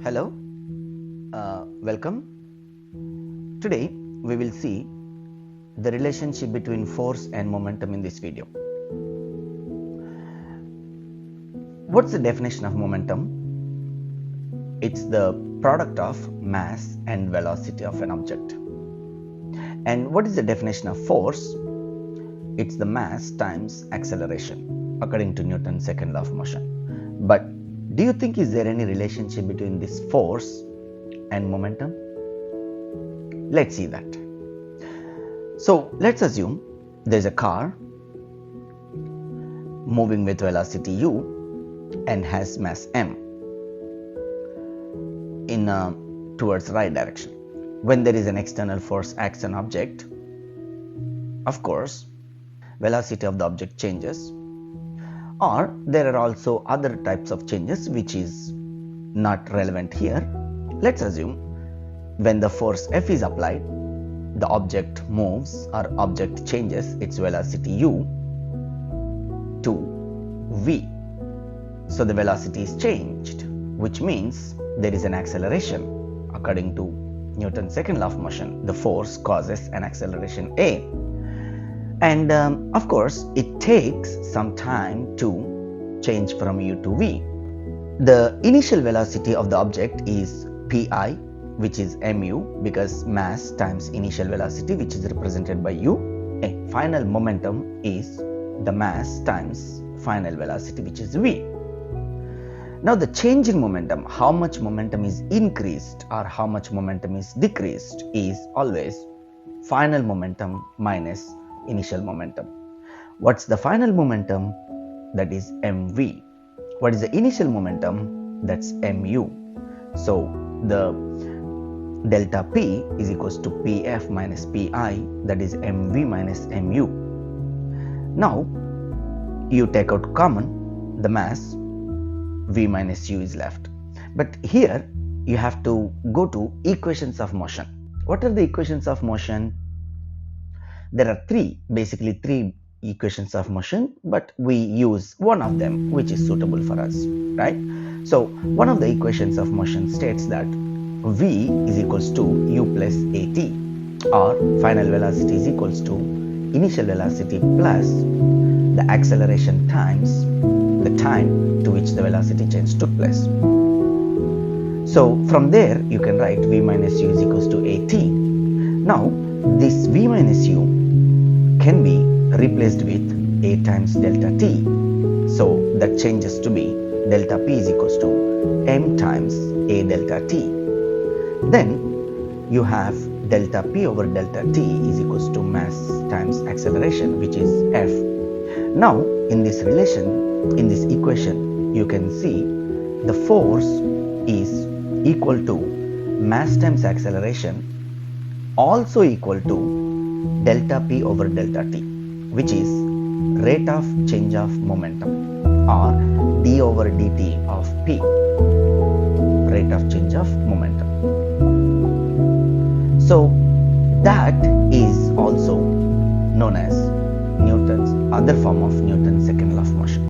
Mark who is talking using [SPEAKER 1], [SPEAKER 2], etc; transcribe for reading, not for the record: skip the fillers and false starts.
[SPEAKER 1] Hello, welcome. Today we will see the relationship between force and momentum in this video. What's the definition of momentum? It's the product of mass and velocity of an object. And what is the definition of force? It's the mass times acceleration according to Newton's second law of motion. But do you think is there any relationship between this force and momentum? Let's see that. So let's assume there's a car moving with velocity u and has mass m in towards right direction. When there is an external force acts on object, of course velocity of the object changes, or there are also other types of changes which is not relevant here. Let's assume when the force F is applied, the object moves or object changes its velocity u to v. So the velocity is changed, which means there is an acceleration. According to Newton's second law of motion, the force causes an acceleration A. And of course, it takes some time to change from u to v. The initial velocity of the object is pi, which is mu, because mass times initial velocity, which is represented by u. A final momentum is the mass times final velocity, which is v. Now the change in momentum, how much momentum is increased or how much momentum is decreased, is always final momentum minus initial momentum. What's the final momentum? That is mv. What is the initial momentum? That's mu. So the delta p is equals to pf minus pi, that is mv minus mu. Now you take out common, the mass v minus u is left. But here you have to go to equations of motion. What are the equations of motion? There are basically three equations of motion, but we use one of them which is suitable for us, right? So one of the equations of motion states that v is equals to u plus at, or final velocity is equals to initial velocity plus the acceleration times the time to which the velocity change took place. So from there you can write v minus u is equals to at. Now this v minus u can be replaced with a times delta t. So that changes to be delta p is equals to m times a delta t. Then you have delta p over delta t is equals to mass times acceleration, which is f. Now in this relation, in this equation, you can see the force is equal to mass times acceleration, also equal to delta p over delta t, which is rate of change of momentum, or d over dt of p, rate of change of momentum. So that is also known as Newton's other form of Newton's second law of motion.